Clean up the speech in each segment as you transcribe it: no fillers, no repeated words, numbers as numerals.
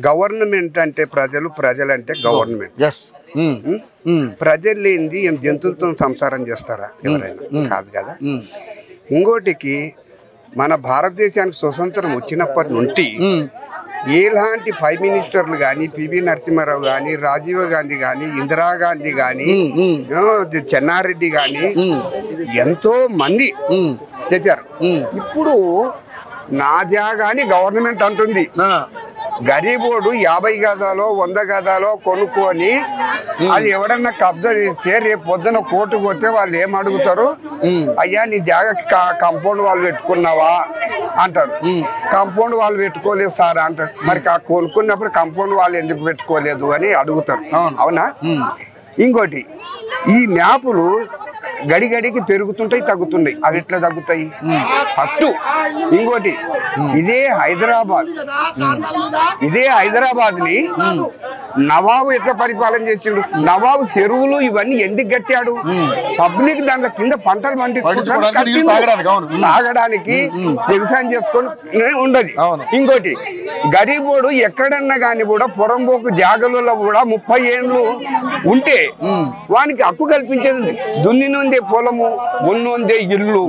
Government అంటే ప్రజలు, ప్రజలంటే గవర్నమెంట్. ప్రజలు లేనిది జంతువులతో సంసారం చేస్తారా ఎవరైనా? కాదు కదా. ఇంకోటికి మన భారతదేశానికి స్వతంత్రం వచ్చినప్పటి నుండి ఎలాంటి ప్రైమ్ మినిస్టర్లు కానీ, పివి నరసింహారావు కానీ, రాజీవ్ గాంధీ కానీ, ఇందిరాగాంధీ కానీ, చెన్నారెడ్డి కానీ ఎంతో మంది తెచ్చారు. ఇప్పుడు నా జాగాని గవర్నమెంట్ అంటుంది. గరీబోడు 50 గదాలో 100 గదాలో కొనుక్కొని అది ఎవడన్నా కబ్జా చేస్తే రేపు పొద్దున కోర్టుకు పోతే వాళ్ళు ఏం అడుగుతారు? అయ్యా నీ జాగా కంపౌండ్ వాళ్ళు పెట్టుకున్నావా అంటారు. కంపౌండ్ వాళ్ళు పెట్టుకోలేదు సార్ అంటారు. మరి కొనుక్కున్నప్పుడు కంపౌండ్ వాళ్ళు ఎందుకు పెట్టుకోలేదు అని అడుగుతారు. అవునా? ఇంకోటి, ఈ మ్యాపులు గడిగడికి పెరుగుతుంటాయి, తగ్గుతున్నాయి. అవి ఎట్లా తగ్గుతాయి? ఫస్ట్ ఇంకోటి, ఇదే హైదరాబాద్ ని నవాబు ఎట్లా పరిపాలన చేసిండు? నవాబు చెరువులు ఇవన్నీ ఎందుకు కట్టాడు? పబ్లిక్ దాంట్లో కింద పంటలు తాగడానికి, వ్యవసాయం చేసుకొని ఉండదు. ఇంకోటి, గరీబోడు ఎక్కడన్నా కానీ కూడా పొరంబోకు జాగలలో కూడా 30 ఏళ్ళు ఉంటే వానికి హక్కు కల్పించేది. దున్నినుందే పొలము, ఉన్నుందే ఇల్లు.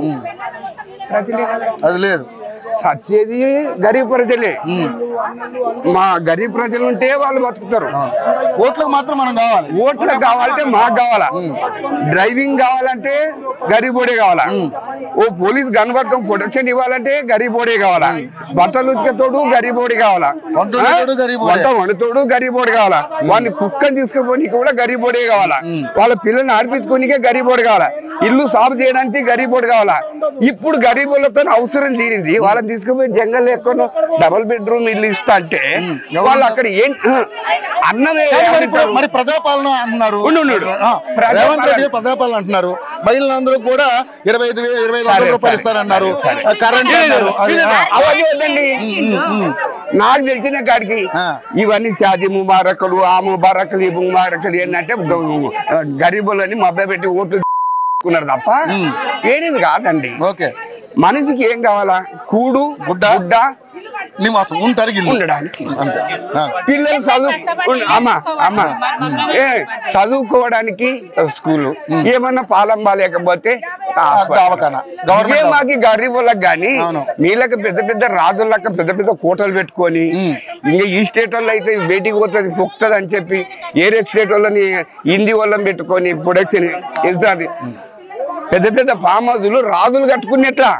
ప్రజలే కదా, అది లేదు. సచ్చేది గరీబ్ ప్రజలే. మా గరీబ్ ప్రజలు ఉంటే వాళ్ళు బతుకుతారు. ఓట్లకు మాత్రం మనం కావాలి. ఓట్లకు కావాలంటే మాకు కావాలా? డ్రైవింగ్ కావాలంటే గరీబోడే కావాలా? ఓ పోలీస్ గన్వర్గం ప్రొటెక్షన్ ఇవ్వాలంటే గరీబోడే కావాలా? బట్టలు ఉతికేతోడు గరీబోడి కావాలా? వంట వండుతోడు గరీబోడి కావాలా? వాడిని కుక్కని తీసుకుపోనీకి కూడా గరీబోడే కావాలా? వాళ్ళ పిల్లల్ని ఆడిపించుకోనికే గరీబోడు కావాలా? ఇల్లు సాగు చేయడానికి గరీబోడు కావాలా? ఇప్పుడు గరీబులతో అవసరం తీరింది. వాళ్ళని తీసుకుపోయి జంగల్ ఎక్కువ డబుల్ బెడ్రూమ్ ఇల్లు ఇస్తా అంటే వాళ్ళు అక్కడ ఏం అన్నమే. మరి ప్రజాపాలన అంటున్నారు, ప్రజాపాలన అంటున్నారు. మహిళలందరూ కూడా 25,000 రూపాయలు ఇస్తారన్నారు. కరెంట్ అవన్నీ వద్దండి. నాకు తెలిసిన కాడికి ఇవన్నీ షాదీ ముబారకులు, ఆ ముబారకులు, ఈ ముబారకులు ఏంటంటే గరీబులని మభ్య పెట్టి ఓట్లు ఉన్నారు తప్ప ఏది కాదండి. మనిషికి ఏం కావాలా? కూడు, గుడ్డ, నివాసం ఉండడానికి. పిల్లలు చదువుకోవడానికి స్కూలు, ఏమన్నా పాలం బాలేకపోతే మాకి గరీబులకు గాని మీళ్ళకి పెద్ద పెద్ద రాజులక పెద్ద పెద్ద కోటలు పెట్టుకొని ఇంకా ఈ స్టేట్ వాళ్ళు అయితే బయటికి పోతుంది పొక్కుతుంది అని చెప్పి ఏరే స్టేట్ వాళ్ళని హిందీ వాళ్ళని పెట్టుకొని ప్రొడక్షన్ ఇస్తారు. పెద్ద పెద్ద ఫామ్ హౌజులు రాజులు కట్టుకునేట్లా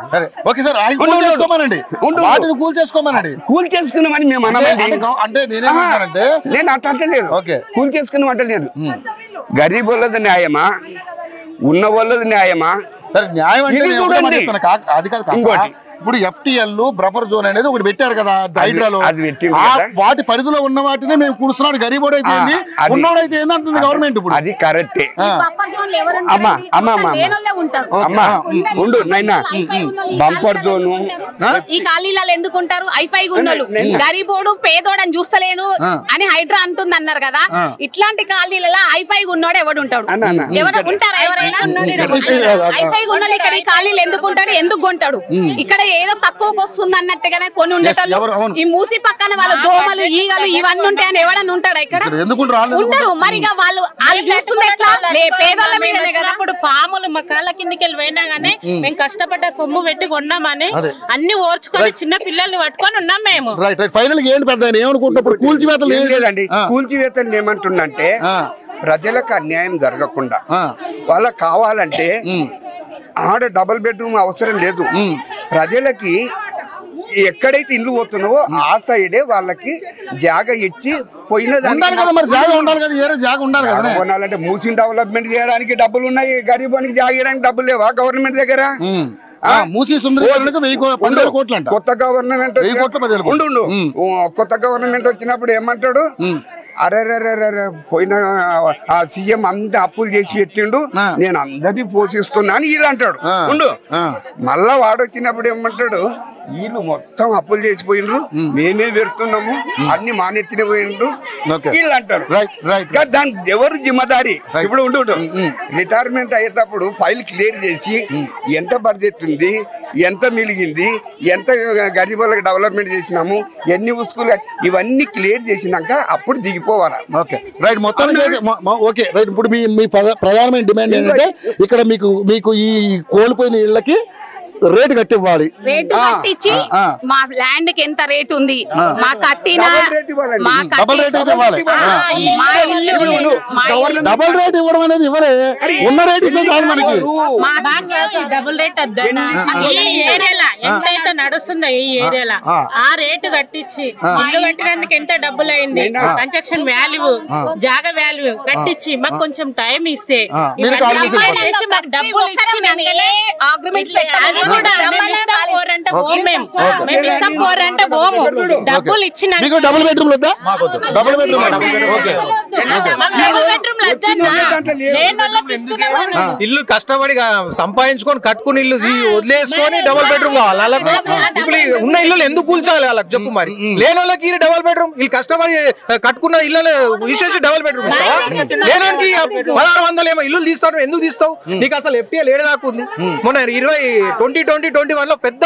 కూల్ చేసుకున్నామని మేము అంటే నేను అట్లా అంటలేదు. కూల్ చేసుకున్నాం అంటలేదు. గరీబ్ వాళ్ళది న్యాయమా, ఉన్న వాళ్ళది న్యాయమా? సరే, న్యాయం అంటే ఇంకోటి, ఇప్పుడు FTL బఫర్ జోన్ అనేది ఒకటి పెట్టారు కదా హైడ్రాలో. వాటి పరిధిలో ఉన్న వాటిని మేము కూడుస్తున్నాడు. గరీబోడు అయితే ఏంది, ఉన్నోడు అయితే ఏందంటుంది గవర్నమెంట్. ఇప్పుడు అది కరెక్టే. బంపర్ జోను ఈ ఖాళీలలో ఎందుకు ఉంటారు? ఐఫై గున్నోళ్ళు గరీబోడు పేదోడని చూస్తలేను అని హైడ్రా అంటుంది అన్నారు కదా. ఇట్లాంటి ఖాళీలలో ఐఫై గున్నోడు ఎవడు ఉంటాడు? ఎవరు ఉంటారా? ఎవరైనా ఐఫై గున్నోళ్ళు ఇక్కడ ఈ ఖాళీలు ఎందుకు ఉంటాడు? ఎందుకు కొంటాడు? ఇక్కడ ఏదో తక్కువకి వస్తుంది అన్నట్టుగానే కొన్ని ఉండేటోళ్ళు. ఈ మూసి పక్కన వాళ్ళ దోమలు, ఈగలు ఇవన్నీ ఉంటాయని ఎవడన్నా ఉంటాడా? ఇక్కడ ఉండరు. మరి వాళ్ళు చూస్తుంది ఎట్లా? పేదోళ్ళ మీదనే కదా. ఇప్పుడు పాములు మా కాళ్ళ కిందికి వెళ్ళి పోయినా గానీ మేము కష్టపడ్డ సొమ్ము పెట్టి కొన్నామని అన్ని ఓర్చుకొని చిన్న పిల్లల్ని పట్టుకొని ఉన్నాం మేము. లేదండి, కూల్చివేతలు ఏమంటుందంటే ప్రజలకు అన్యాయం జరగకుండా వాళ్ళకి కావాలంటే ఆడ డబుల్ బెడ్రూమ్ అవసరం లేదు. ప్రజలకి ఎక్కడైతే ఇల్లు పోతున్నావో ఆ సైడే వాళ్ళకి జాగా ఇచ్చి పోయిన కొనాలంటే మూసి డెవలప్మెంట్ చేయడానికి డబ్బులు ఉన్నాయి. గరీబానికి జాగా చేయడానికి డబ్బులు లేవా గవర్నమెంట్ దగ్గర? కొత్త గవర్నమెంట్ కొత్త గవర్నమెంట్ వచ్చినప్పుడు ఏమంటాడు? అరే పోయిన సీఎం అంతా అప్పులు చేసి పెట్టిండు, నేను అందరినీ పోషిస్తున్నా అని వీళ్ళు అంటాడు. ఉండు, మళ్ళా వాడు వచ్చినప్పుడు ఏమంటాడు? వీళ్ళు మొత్తం అప్పులు చేసిపోయినరు, మేమే పెడుతున్నాము, అన్ని మానెత్తిన పోయినరు వీళ్ళు అంటారు. దాని ఎవరు జిమ్మదారి? ఇప్పుడు ఉండు, రిటైర్మెంట్ అయ్యేటప్పుడు ఫైల్ క్లియర్ చేసి ఎంత బడ్జెట్ ఉంది, ఎంత మిలిగింది, ఎంత గరీబులకు డెవలప్మెంట్ చేసినాము, ఎన్ని ఉసుకులు, ఇవన్నీ క్లియర్ చేసినాక అప్పుడు దిగిపోవాలి. Okay right. మొత్తానికి ఓకే రైట్. ఇప్పుడు మీ ప్రధానమైన డిమాండ్ ఏంటంటే ఇక్కడ మీకు ఈ కోల్పోయిన ఇళ్ళకి రేటు కట్టివ్వాలి. రేటు కట్టించి మా ల్యాండ్ కి ఎంత రేట్ ఉంది, మా కట్టిన డబల్ రేట్ అయితే ఇవ్వాలి. డబల్ రేట్ ఇవ్వడం అనేది ఇవ్వలే, ఉన్న రేట్ ఇస్తే చాలు మనకి. డబుల్ రేట్ వద్దన్నా ఈ ఏరియాలో ఎంతైతే నడుస్తుందో ఈ ఏరియాలో ఆ రేటు కట్టించి ఇల్లు కట్టినందుకు ఎంత డబ్బులు అయింది, కన్స్ట్రక్షన్ వాల్యూ, జాగా వాల్యూ కట్టించి మాకు కొంచెం టైం ఇస్తే మాకు డబ్బులు డబ్బులు ఇచ్చిన డబుల్ బెడ్రూమ్ వద్దా? డబుల్ బెడ్రూమ్ ఇల్లు కష్టపడి సంపాదించుకొని కట్టుకుని ఇల్లు వదిలేసుకొని డబుల్ బెడ్రూమ్ కావాలి వాళ్ళకు. ఇప్పుడు ఉన్న ఇల్లు ఎందుకు కూల్చాలి వాళ్ళకి చెప్పు. మరి లేని వాళ్ళకి డబుల్ బెడ్రూమ్, వీళ్ళు కష్టపడి కట్టుకున్న ఇల్లు తీసేసి డబుల్ బెడ్రూమ్ ఇస్తావా? లేనానికి 1600 ఏమో ఇల్లు తీస్తావు, ఎందుకు తీస్తావు? నీకు అసలు FTL ఏడు దాకా ఉంది. మొన్న 2021 లో పెద్ద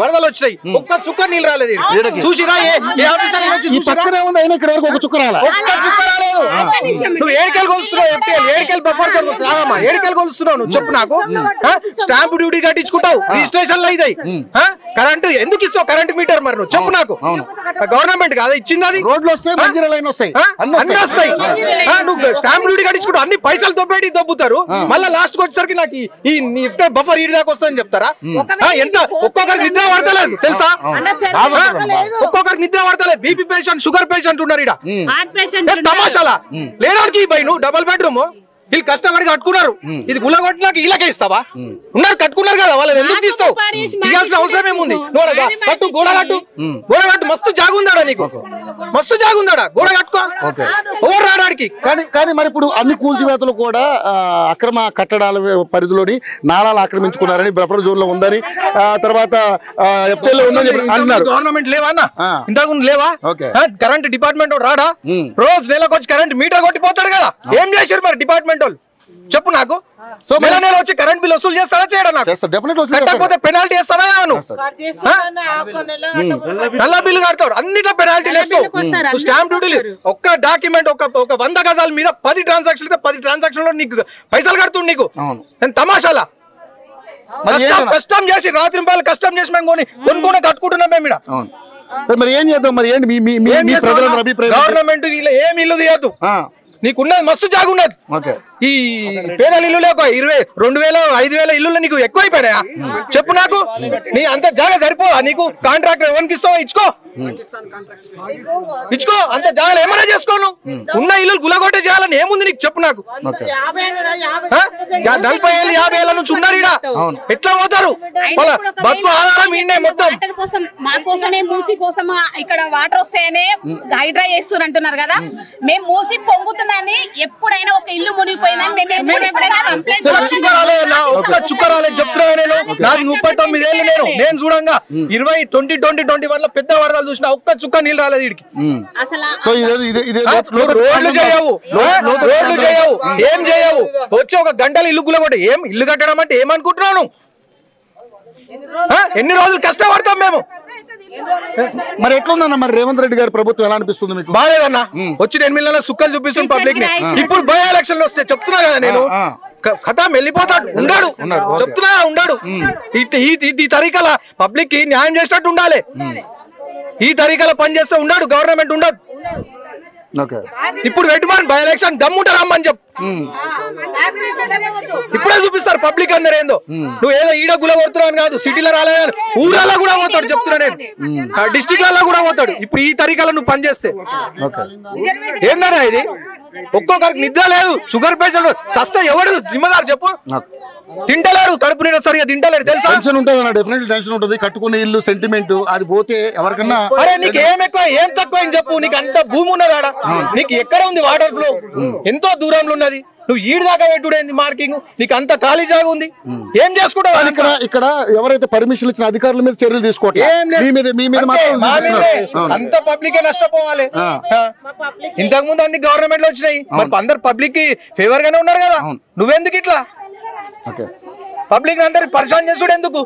వరదలు వచ్చినాయి, ఒక్క చుక్క నీళ్ళు రాలేదు. చూసిరా ఒక చుక్క రాలేదు. నువ్వు ఏడుకెళ్ళి కొలుస్తున్నావు, FTL ఏడుకెళ్ళి బఫర్ రాదమ్మా, ఏడుకెళ్ళి కొలుస్తున్నావు నువ్వు చెప్పు నాకు. స్టాంప్ డ్యూటీ కట్టించుకుంటావు, రిజిస్ట్రేషన్ లో ఇదాయి, కరెంటు ఎందుకు ఇస్తావు? కరెంట్ మీటర్ మరి నువ్వు చెప్పు నాకు. గవర్నమెంట్ కాదా ఇచ్చింది? అది రోడ్లు వస్తాయి, మంజీరా లైన్ వస్తాయి, అన్ని వస్తాయి. నువ్వు స్టాంప్ డ్యూటీ కట్టించుకుంటావు, అన్ని పైసలు దొబ్బేటి దొబ్బుతారు. మళ్ళీ లాస్ట్ వచ్చేసరికి నాకు ఈ బఫర్ ఈ దాకా వస్తుందని చెప్తారా? ఎంత ఒక్కొక్కరికి నిద్ర పడతలేదు తెలుసా? ఒక్కొక్కరికి నిద్ర పడతలేదు. బీపీ పేషెంట్, షుగర్ పేషెంట్ ఉన్నారు ఇక్కడ. తమాషాలా లేడానికి నువ్వు డబుల్ బెడ్రూమ్ వీళ్ళు కష్టపడి కట్టుకున్నారు, ఇది గుల్లగొట్టినాక వీళ్ళకే ఇస్తావా? ఉన్నారు కట్టుకున్నారు కదా, వాళ్ళని ఎందుకు తీస్తావు? తీయాల్సిన అవసరం ఏముంది? కట్టు, గోడ కట్టు, గోడ కట్టు. మస్తు జాగుందాడా నీకు, మస్తు జాగుందాడా, గోడ కట్టుకో. ఎవరు రావడానికి? కానీ మరి ఇప్పుడు అన్ని కూల్చివేతలు కూడా అక్రమ కట్టడాల పరిధిలోని నాళాలు ఆక్రమించుకున్నారని, బఫర్ జోన్ లో ఉందని, తర్వాత FTL లో ఉందని అంటున్నారు. గవర్నమెంట్ లేవా అన్న? ఇంతకు లేవా? కరెంట్ డిపార్ట్మెంట్ రాడా? రోజు నెలకు వచ్చి కరెంట్ మీటర్ కొట్టిపోతాడు కదా. ఏం చేశారు మరి డిపార్ట్మెంట్ వాళ్ళు చెప్పు నాకు. సో నెల నెల వచ్చి కరెంట్ బిల్ వసూలు చేస్తాడా చేయడా? నాకు కట్టకపోతే పెనాల్టీ వేస్తావా? నల్ల బిల్లు కడతాడు, అన్నిట్లో పెనాల్టీలు వేస్తావు. స్టాంప్ డ్యూటీలు ఒక్క డాక్యుమెంట్ ఒక 100 గజాల మీద 10 ట్రాన్సాక్షన్లు, 10 ట్రాన్సాక్షన్ లో నీకు పైసలు కడుతుంది. నీకు తమాషాలా? కష్టం చేసి రాత్రి రూపాయలు కష్టం చేసి మేము కొనుక్కొని కట్టుకుంటున్నాం మేము ఇక్కడ. మరి ఏం చేద్దాం? మరి ఏంటి గవర్నమెంట్ ఏమి ఇల్లు తీయద్దు, నీకున్నది మస్తు జాగున్నది. ఈ పేదల ఇల్లు లేక 20,000, 5,000 ఇల్లు నీకు ఎక్కువైపోయినాయా చెప్పు నాకు? నీ అంత జాగా సరిపోదా నీకు? కాంట్రాక్టర్ ఎవరికి ఇస్తావో ఇచ్చుకో, ఇచ్చుకో. అంత జాగాలు ఏమైనా చేసుకోను. ఉన్న ఇల్లు గులగొట్టే చేయాలని ఏముంది నీకు చెప్పు నాకు? 40 ఏళ్ళు 50 ఏళ్ళ నుంచి ఉన్నారు ఇక్కడ, ఎట్లా పోతారు? వాళ్ళ బతుకు ఆధారం ఈయనే మొత్తం. మా కోసమే మూసి కోసం ఇక్కడ వాటర్ వస్తాయనే హైడ్రా చేస్తున్నారు అంటున్నారు కదా. మేము మూసి పొంగుతుందని ఎప్పుడైనా ఒక ఇల్లు మునిగిపోయిందని చుక్క రాలేదన్నా, ఒక్క చుక్క రాలేదు చెప్తున్నా. నేను నాకు 39 ఏళ్ళు. నేను చూడంగా 2020-21 లో పెద్ద వరదలు చూసిన, ఒక్క చుక్క నీళ్ళు రాలేదు వీడికి. రోడ్లు చేయవు, రోడ్లు చేయవు, ఏం చేయవు. వచ్చి ఒక గంటలు ఇల్లు గులగొట్టే. ఏం ఇల్లు కట్టడం అంటే ఏమనుకుంటున్నాను? ఎన్ని రోజులు కష్టపడతాం మేము. మరి ఎట్లుందన్న మరి రేవంత్ రెడ్డి గారి ప్రభుత్వం ఎలా అనిపిస్తుంది మీకు? బాగాలేదన్నా, వచ్చి 8 నెలల సుక్కలు చూపిస్తుంది పబ్లిక్ ని. ఇప్పుడు బై ఎలక్షన్లు వస్తే చెప్తున్నా కదా నేను, కథ వెళ్ళిపోతాడు, ఉండాడు చెప్తున్నా, ఉండాడు. ఈ తరీకాల పబ్లిక్ కి న్యాయం చేసినట్టు ఉండాలి. ఈ తరీకాల పని చేస్తే ఉన్నాడు, గవర్నమెంట్ ఉండదు. ఇప్పుడు వెట్టుమాన్ బై ఎలక్షన్ దమ్ముంటారమ్మని చెప్పు, ఇప్పుడే చూపిస్తారు పబ్లిక్ అందరు ఏందో. నువ్వు ఏదో ఈడ గుల కొడుతున్నావు అని కాదు, సిటీలో రాలేదు, ఊళ్ళలో కూడా పోతాడు చెప్తున్నా నేను, డిస్ట్రిక్ట్లలో కూడా పోతాడు. ఇప్పుడు ఈ తరీకాలో నువ్వు పని చేస్తే ఏందన్నా ఇది? ఒక్కొక్కరికి నిద్ర లేదు, షుగర్ పేషెంట్ సస్తా ఎవడు జిమ్మదారు చెప్పు? తింటలేరు, కడుపు నిండా సరిగా తింటలేరు తెలుసా? టెన్షన్ ఉంటుంది అన్న, డెఫినెట్లీ టెన్షన్ ఉంటుంది. కట్టుకునే ఇల్లు సెంటిమెంట్ అది పోతే ఎవరికన్నా. అరే నీకు ఏం ఎక్కువ ఏం తక్కువ అని చెప్పు. నీకు అంత భూమి ఉన్నదాడా? నీకు ఎక్కడ ఉంది వాటర్ ఫ్లో? ఎంతో దూరంలో ఉన్నది. నువ్వు ఈడు దాకా పెట్టుడేంది మార్కింగ్? నీకు అంత ఖాళీ జాగా ఉంది, ఏం చేసుకుంటావు? ఇక్కడ ఎవరైతే పర్మిషన్ ఇచ్చిన అధికారుల మీద చర్యలు తీసుకోవట్లేదు. అంత పబ్లిక్ నష్టపోవాలి. ఇంతకు ముందు అన్ని గవర్నమెంట్ లో వచ్చినాయి, మరి అందరు పబ్లిక్ కి ఫేవర్ గానే ఉన్నారు కదా. నువ్వెందుకు ఇట్లా పబ్లిక్ అందరు పరిశాన్ చేసుడు ఎందుకు?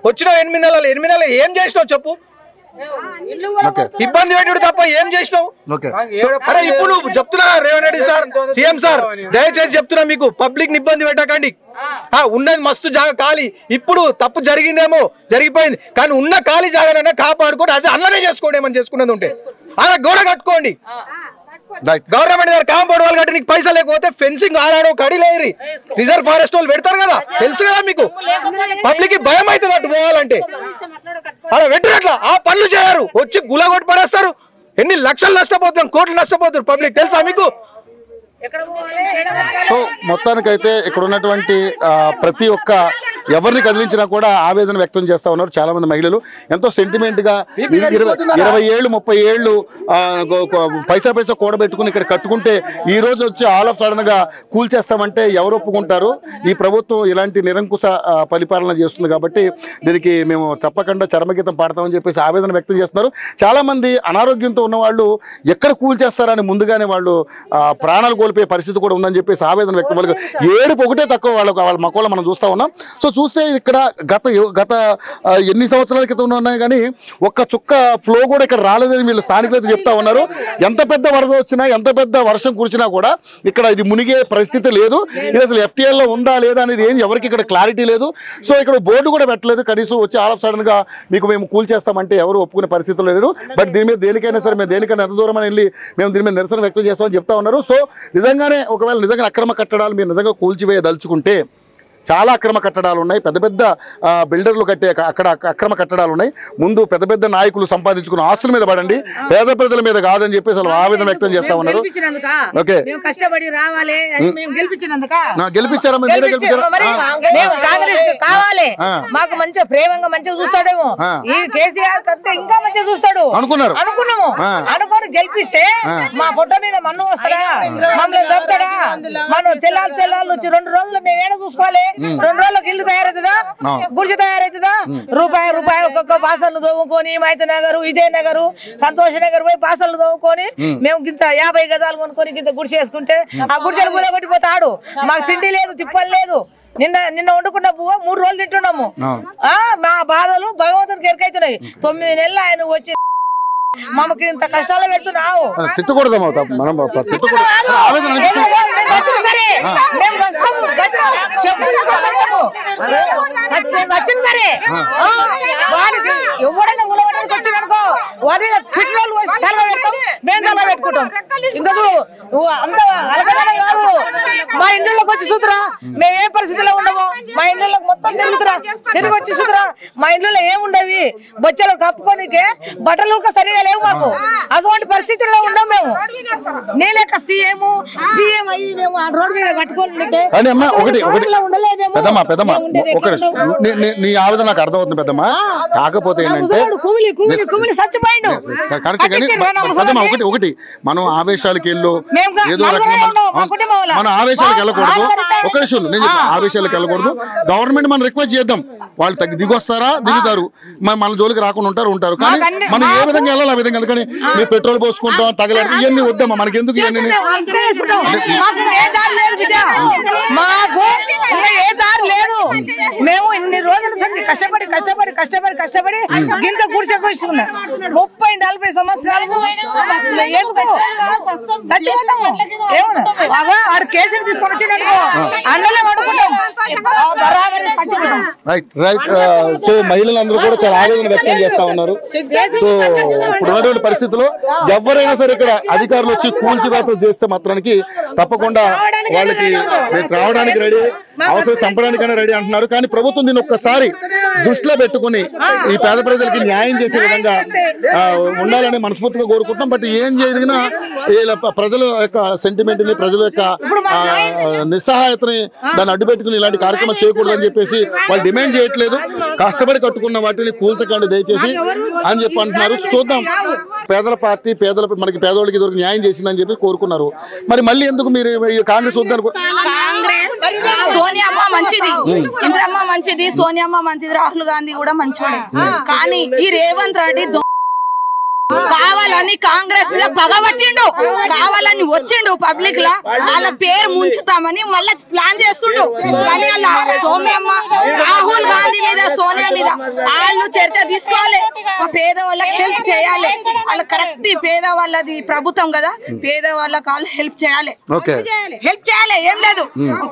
వచ్చినావు 8 నెలలు ఏం చేసినావు చెప్పు? ఇబ్బంది పెట్టుడు తప్ప ఏం చేసినావు? అరే ఇప్పుడు నువ్వు చెప్తున్నా Revanth Reddy sir, CM sir, దయచేసి చెప్తున్నా మీకు, పబ్లిక్ ని ఇబ్బంది పెట్టకండి. ఉన్నది మస్తు జాగా ఖాళీ. ఇప్పుడు తప్పు జరిగిందేమో, జరిగిపోయింది, కానీ ఉన్న ఖాళీ జాగానైనా కాపాడుకోండి. అది అల్లనే చేసుకోండి. ఏమని చేసుకునేది ఉంటే అలా గోడ కట్టుకోండి. గవర్నమెంట్ దగ్గర కాంపౌండ్ వాళ్ళు కట్టి నీకు పైసలు లేకపోతే ఫెన్సింగ్ ఆడాడో కడిలేరి రిజర్వ్ ఫారెస్ట్ వాళ్ళు పెడతారు కదా, తెలుసు కదా మీకు. పబ్లిక్ భయం అవుతుంది అటు పోవాలంటే. అలా పెట్టినట్లా ఆ పనులు చేయరు, వచ్చి గులగొట్టి పడేస్తారు. ఎన్ని లక్షలు నష్టపోతాం, కోట్లు నష్టపోతారు పబ్లిక్, తెలుసా మీకు? సో మొత్తానికైతే ఇక్కడ ఉన్నటువంటి ప్రతి ఒక్క ఎవరిని కదిలించినా కూడా ఆవేదన వ్యక్తం చేస్తా ఉన్నారు చాలా మంది మహిళలు. ఎంతో సెంటిమెంట్ గా 20 ఏళ్ళు 30 ఏళ్ళు పైసా కూడబెట్టుకుని ఇక్కడ కట్టుకుంటే ఈ రోజు వచ్చి ఆల్ ఆఫ్ సడన్ గా కూల్చేస్తామంటే ఎవరు ఒప్పుకుంటారు? ఈ ప్రభుత్వం ఇలాంటి నిరంకుశ పరిపాలన చేస్తుంది కాబట్టి దీనికి మేము తప్పకుండా చరమగీతం పాడతామని చెప్పేసి ఆవేదన వ్యక్తం చేస్తున్నారు. చాలా మంది అనారోగ్యంతో ఉన్న వాళ్ళు ఎక్కడ కూల్చేస్తారని ముందుగానే వాళ్ళు ప్రాణాలు కోల్పోయే పరిస్థితి కూడా ఉందని చెప్పేసి ఆవేదన వ్యక్తం. వాళ్ళకి ఏడుపు ఒకటే తక్కువ వాళ్ళ మక్కువలో మనం చూస్తూ ఉన్నాం. సో చూస్తే ఇక్కడ గత ఎన్ని సంవత్సరాల క్రితం ఉన్నాయి కానీ ఒక్క చుక్క ఫ్లో కూడా ఇక్కడ రాలేదని వీళ్ళు స్థానికులైతే చెప్తా ఉన్నారు. ఎంత పెద్ద వరద వచ్చినా, ఎంత పెద్ద వర్షం కురిచినా కూడా ఇక్కడ ఇది మునిగే పరిస్థితి లేదు. ఇది అసలు FTL లో ఉందా లేదా అనేది ఏం ఎవరికి ఇక్కడ క్లారిటీ లేదు. సో ఇక్కడ బోర్డు కూడా పెట్టలేదు. కనీసం వచ్చి ఆల్ ఆఫ్ సడన్ గా మీకు మేము కూల్చేస్తామంటే ఎవరు ఒప్పుకునే పరిస్థితులు లేరు. బట్ దీని మీద దేనికైనా సరే మేము దేనికైనా ఎంత దూరం అని వెళ్ళి మేము దీని మీద నిరసన వ్యక్తం చేస్తామని చెప్తా ఉన్నారు. సో నిజంగానే ఒకవేళ నిజంగా అక్రమ కట్టడాలు మీరు నిజంగా కూల్చివేయదలుచుకుంటే చాలా అక్రమ కట్టడాలు ఉన్నాయి. పెద్ద పెద్ద బిల్డర్లు కట్టే అక్కడ అక్రమ కట్టడాలు ఉన్నాయి. ముందు పెద్ద పెద్ద నాయకులు సంపాదించుకున్న ఆస్తుల మీద పడండి, పేద ప్రజల మీద కాదని చెప్పేసి అసలు ఆవేదన వ్యక్తం చేస్తా ఉన్నారు. ఓకే, కష్టపడి రావాలి, గెలిపించారా? కావాలి మాకు మంచిగా ప్రేమంగా మంచిగా చూస్తాడేమో, ఈ కేసీఆర్ కంటే ఇంకా మంచిగా చూస్తాడు అనుకున్నాము. అనుకొని గెలిపిస్తే మా పొట్ట మీద మన్ను వస్తాడా, మమ్మల్ని చెప్తాడా? మనం తెల్లాలు వచ్చి 2 రోజులు మేము ఏడ చూసుకోవాలి. 2 రోజులకు ఇల్లు తయారవుతుందా, గుడిసె తయారవుతుందా? రూపాయి ఒక్కొక్క బాసన్లు తోముకొని మైత నగరు, ఇదే నగరు, సంతోష నగర్ పోయి బాసన్లు తోముకొని మేము గింత 50 గజాలు కొనుక్కొని గింత గుడిసె వేసుకుంటే ఆ గుడిసెలు కూడా కొట్టిపోతాడు. మాకు తిండి లేదు, తిప్పలు లేదు. నిన్న వండుకున్న పువ్వు 3 రోజులు తింటున్నాము. మా బాధలు భగవంతునికి ఎరకైతున్నాయి. 9 నెలలు ఆయన వచ్చి మామకి ఇంత కష్టాలు పెడుతున్నావు. తిట్టకూడదు మనం, వచ్చిన సరే వారికి ఎవరైనా ఉలవడానికి వచ్చిన అనుకో వారి పెట్రోల్ తల పెడతాం, మేము తల పెట్టుకుంటాం. ఇంకా అంత అలగదనం కాదు. మా ఇండ్లలోకి వచ్చి చూతురా మేము ఏ పరిస్థితిలో ఉండము. మా ఇండ్లలోకి మొత్తం తిరుగుతురా, తిరిగి వచ్చి చూతురా మా ఇండ్లలో ఏముండవి. బొచ్చలు కప్పుకోనికే బట్టలు సరిగా లేవు మాకు. అటువంటి పరిస్థితుల్లో ఉండవు మేము. నీలేక సీఎం అయ్యి మేము ఆ రోడ్డు మీద కట్టుకోండి. నీ ఆవేదన నాకు అర్థమవుతుంది పెద్దమ్మా. కాకపోతే ఏంటంటే ఒకటి మనం ఆవేశాలకు వెళ్ళు, ఏదో రకంగా మన ఆవేశాలకు వెళ్ళకూడదు. ఒక విషయం నేను చెప్పాను, ఆవేశాలకు వెళ్ళకూడదు. గవర్నమెంట్ మనం రిక్వెస్ట్ చేద్దాం, వాళ్ళు దిగొస్తారా దిగుతారు, మన జోలికి రాకుండా ఉంటారు. కానీ మనం ఏ విధంగా వెళ్ళాలి ఆ విధంగా. కానీ మేము పెట్రోల్ పోసుకుంటాం, తగలాడు, ఇవన్నీ వద్దామా మనకి ఎందుకు? మేము ఇన్ని రోజుల సంది కష్టపడి గింత గుడిసెకొచ్చుకున్నాం. 30-40 సంవత్సరాలు చచ్చిపోతాము. వాడు కేసులు తీసుకొని వచ్చినట్టు అన్నలే వండుకుంటాం, బరాబరి చచ్చిపోతాం. రైట్. సో మహిళలందరూ కూడా చాలా ఆవేదన వ్యక్తం చేస్తా ఉన్నారు. సో ఇప్పుడు ఉన్నటువంటి పరిస్థితుల్లో ఎవరైనా సరే ఇక్కడ అధికారులు వచ్చి కూల్చివేతలు చేస్తే మాత్రానికి తప్పకుండా వాళ్ళకి రావడానికి రెడీ. అవసరం చంపడానికైనా రెడీ అంటున్నారు. కానీ ప్రభుత్వం దీన్ని ఒక్కసారి దృష్టిలో పెట్టుకుని ఈ పేద ప్రజలకి న్యాయం చేసే విధంగా ఉండాలని మనస్ఫూర్తిగా కోరుకుంటున్నాం. బట్ ఏం జరిగినా ప్రజల యొక్క సెంటిమెంట్ ని, ప్రజల యొక్క నిస్సహాయతని దాన్ని అడ్డుపెట్టుకుని ఇలాంటి కార్యక్రమాలు చేయకూడదని చెప్పేసి వాళ్ళు డిమాండ్ చేయట్లేదు. కష్టపడి కట్టుకున్న వాటిని కూల్చకండి దయచేసి అని చెప్పి అంటున్నారు. చూద్దాం, పేదల పార్టీ మనకి పేదవాళ్ళకి ఇదివరకు న్యాయం చేసిందని చెప్పి కోరుకున్నారు. మరి మళ్ళీ ఎందుకు మీరు కాంగ్రెస్ వద్దనుకో? సోనియమ్మ మంచిది, ఇంద్రమ్మ మంచిది, సోనియమ్మ మంచిది, రాహుల్ గాంధీ కూడా మంచిది. కానీ ఈ రేవంత్ రెడ్డి కావాలని కాంగ్రెస్ మీద పగబట్టిండు, కావాలని వచ్చిండు పబ్లిక్ లా వాళ్ళ పేరు ముంచుతామని మళ్ళీ ప్లాన్ చేస్తుండు. కానీ సోనియమ్మ రాహుల్ గాంధీ మీద, సోనియా మీద వాళ్ళు చర్చ తీసుకోవాలి. పేదవాళ్ళకి హెల్ప్ చేయాలి. వాళ్ళు కరెక్ట్ పేదవాళ్ళది ప్రభుత్వం కదా, పేదవాళ్ళకి వాళ్ళు హెల్ప్ చేయాలి. ఏం లేదు,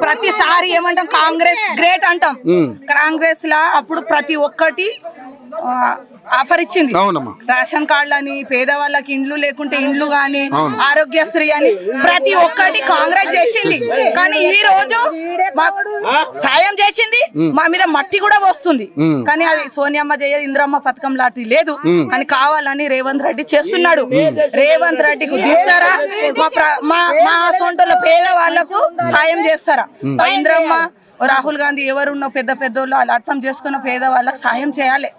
ప్రతిసారి ఏమంటాం కాంగ్రెస్ గ్రేట్ అంటాం. కాంగ్రెస్ లా అప్పుడు ప్రతి ఒక్కటి ఆఫర్ ఇచ్చింది. రేషన్ కార్డులని, పేదవాళ్ళకి ఇండ్లు లేకుంటే ఇండ్లు గాని, ఆరోగ్యశ్రీ అని ప్రతి ఒక్కటి కాంగ్రెస్ చేసింది. కానీ ఈ రోజు సాయం చేసింది, మా మీద మట్టి కూడా వస్తుంది. కానీ అది సోనియమ్మ చేయదు, ఇంద్రమ్మ పథకం లాంటి లేదు. కానీ కావాలని రేవంత్ రెడ్డి చేస్తున్నాడు. రేవంత్ రెడ్డికి తీస్తారా? మా సొంటలో పేదవాళ్లకు సాయం చేస్తారా? ఇంద్రమ్మ, రాహుల్ గాంధీ ఎవరున్న పెద్ద పెద్దోళ్ళు వాళ్ళు అర్థం చేసుకున్న పేదవాళ్ళకి సాయం చేయాలి.